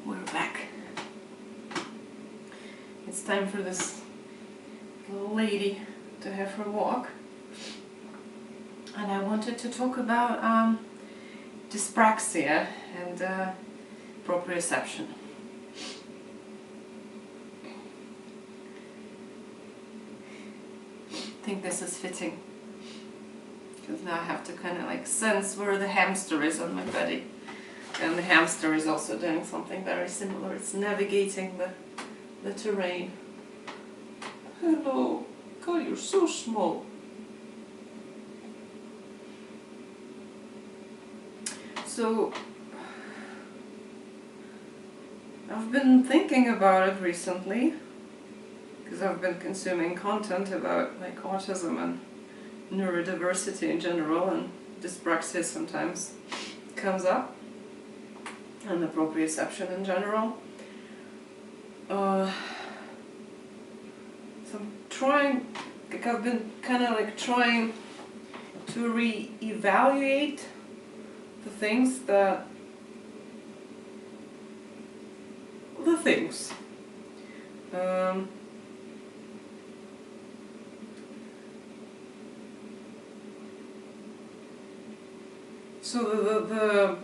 We're back. It's time for this little lady to have her walk. And I wanted to talk about dyspraxia and proprioception. I think this is fitting, because now I have to kind of like sense where the hamster is on my body. And the hamster is also doing something very similar. It's navigating the terrain. Hello. God, you're so small. So, I've been thinking about it recently, because I've been consuming content about like autism and neurodiversity in general, and dyspraxia sometimes comes up, and the proprioception in general. So I'm trying, like I've been kind of like trying to re-evaluate the things that, so the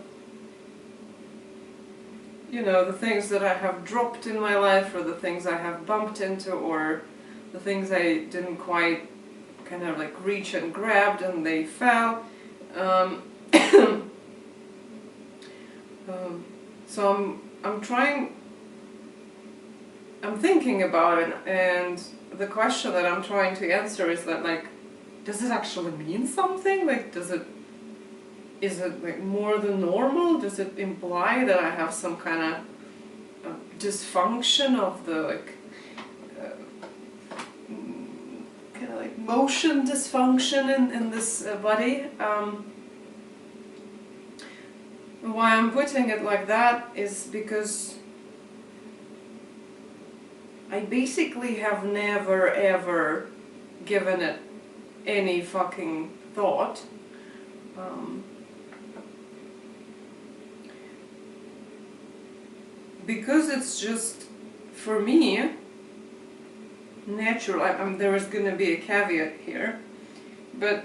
you know, the things that I have dropped in my life, or the things I have bumped into, or the things I didn't quite kind of like reach and grabbed and they fell. So I'm thinking about it, and the question that I'm trying to answer is that, like, does it actually mean something? Like, is it like more than normal? Does it imply that I have some kind of dysfunction of the like kind of like motion dysfunction in this body? Why I'm putting it like that is because I basically have never ever given it any fucking thought. Because it's just, for me, natural. There is going to be a caveat here, but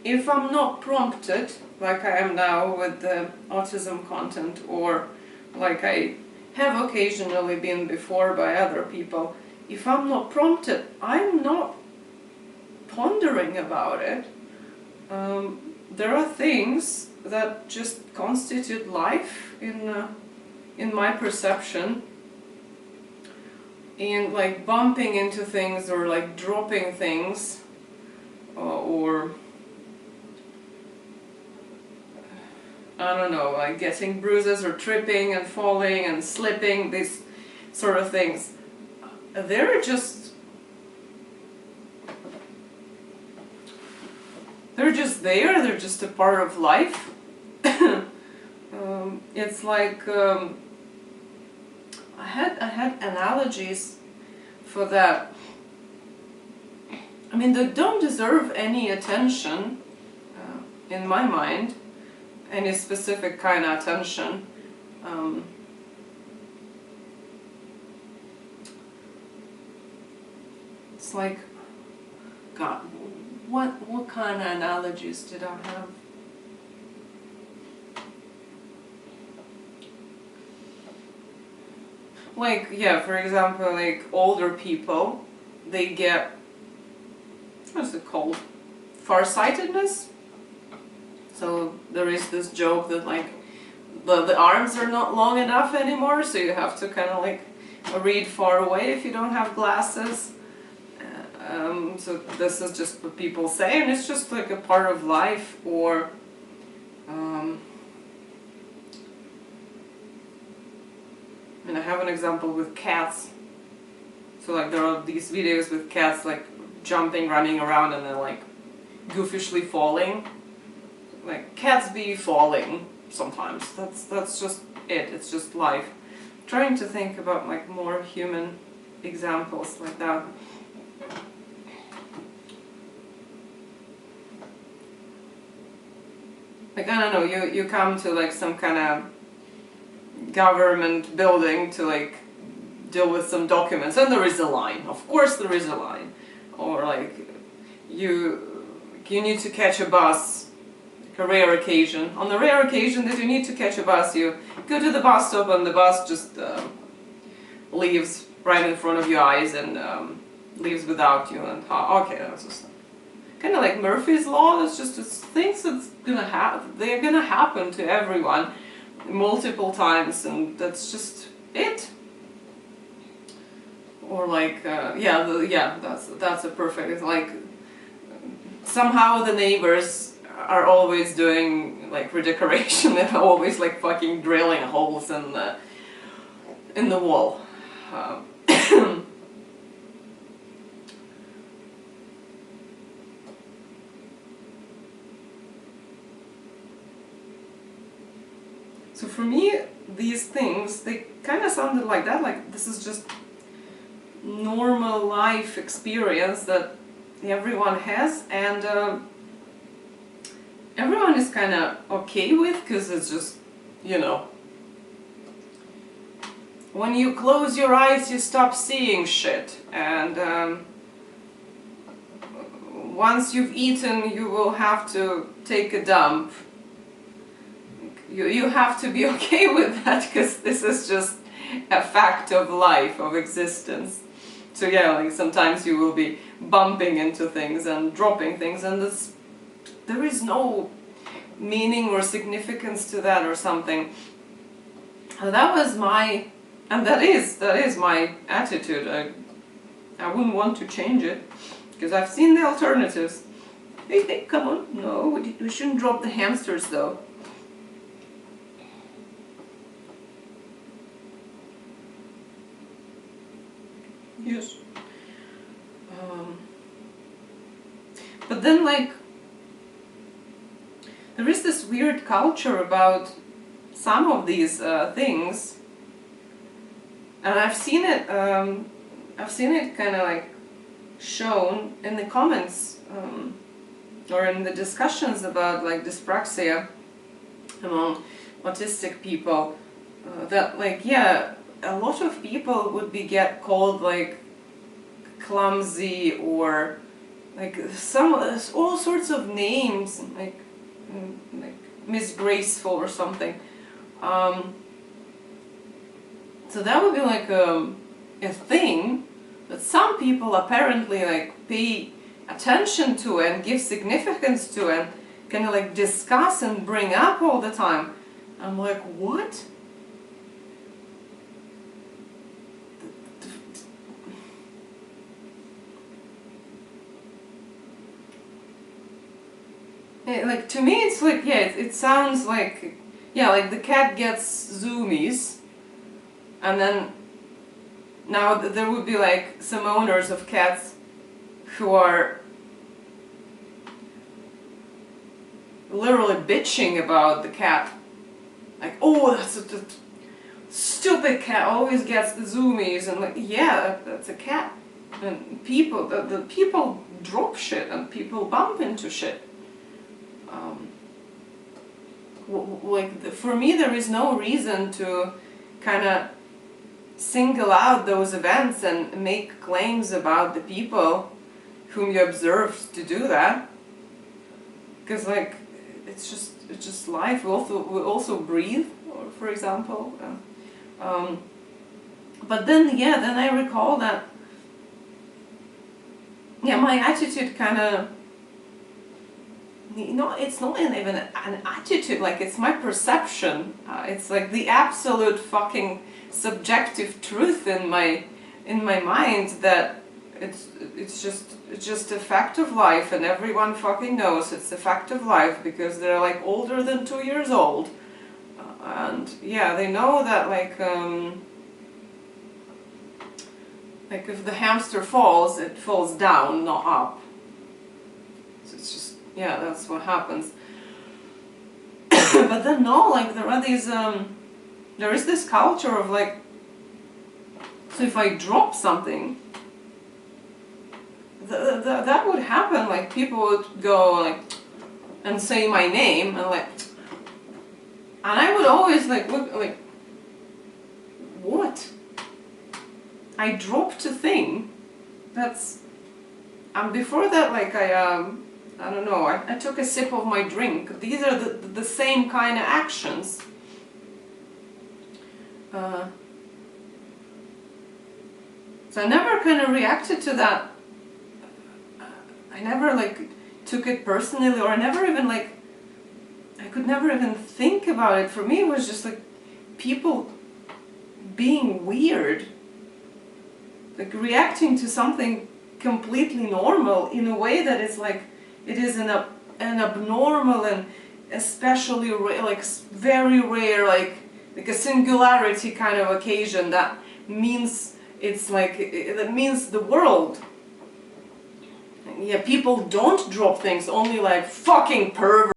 if I'm not prompted, like I am now with the autism content, or like I have occasionally been before by other people, if I'm not prompted, I'm not pondering about it. There are things that just constitute life in my perception, and like bumping into things, or like dropping things, or I don't know, like getting bruises or tripping and falling and slipping, these sort of things. They're just there, they're just a part of life. It's like, I had analogies for that. I mean, they don't deserve any attention, in my mind, any specific kind of attention. It's like, God, what kind of analogies did I have? Like, yeah, for example, like older people, they get, what's it called? Farsightedness. So there is this joke that like the arms are not long enough anymore, so you have to kind of like read far away if you don't have glasses. So this is just what people say, and it's just like a part of life. Or and I have an example with cats. So like there are these videos with cats like jumping, running around, and then like goofishly falling. Like, cats be falling sometimes. That's just it. It's just life. Trying to think about like more human examples like that. like, I don't know, you come to like some kind of government building to like deal with some documents, and there is a line. Of course there is a line. Or like you need to catch a bus, like a rare occasion. On the rare occasion that you need to catch a bus, you go to the bus stop and the bus just leaves right in front of your eyes and leaves without you, and okay, that's just kind of like Murphy's Law. That's just things that's gonna happen. They're gonna happen to everyone multiple times, and that's just it. Or like that's a perfect. It's like somehow the neighbors are always doing like redecoration and always like fucking drilling holes in the wall. So for me, these things, they kind of sounded like that, like this is just normal life experience that everyone has, and everyone is kind of okay with, because it's just, you know, when you close your eyes you stop seeing shit, and once you've eaten you will have to take a dump. You have to be okay with that, because this is just a fact of life, of existence. So yeah, like sometimes you will be bumping into things and dropping things, and there is no meaning or significance to that or something. And that was my, and that is my attitude. I wouldn't want to change it, because I've seen the alternatives. Hey, come on, no, we shouldn't drop the hamsters though. Yes. But then, like, there is this weird culture about some of these things, and I've seen it kind of like shown in the comments or in the discussions about like dyspraxia among autistic people. That like, yeah, a lot of people would be called like clumsy, or like all sorts of names, like misgraceful or something. So that would be like a thing that some people apparently like pay attention to and give significance to and kind of like discuss and bring up all the time. I'm like, what? Like, to me it's like, yeah, it sounds like, yeah, like the cat gets zoomies, and then now there would be like some owners of cats who are literally bitching about the cat, like, oh, that's a stupid cat, always gets the zoomies, and like, yeah, that's a cat, and people, the people drop shit and people bump into shit. Like, for me there is no reason to kind of single out those events and make claims about the people whom you observed to do that, because like it's just life. We also breathe, or for example, but then yeah, then I recall that, yeah, my attitude kind of, it's not even an attitude, like it's my perception. It's like the absolute fucking subjective truth in my mind that it's just a fact of life, and everyone fucking knows it's a fact of life because they're like older than 2 years old, and yeah, they know that like if the hamster falls, it falls down, not up. So it's just, yeah, that's what happens. But then no, like there are these there is this culture of like, so if I drop something, that would happen, like people would go like and say my name and like, And I would always like look like, what? I dropped a thing. That's, and before that, like I don't know, I took a sip of my drink. These are the same kind of actions. So I never kind of reacted to that. I never like took it personally, or I never even like, I could never even think about it. For me it was just like people being weird, like reacting to something completely normal in a way that is like, it is an abnormal and especially like very rare, like a singularity kind of occasion that means it's like, that means the world. Yeah, people don't drop things, only like fucking perverts.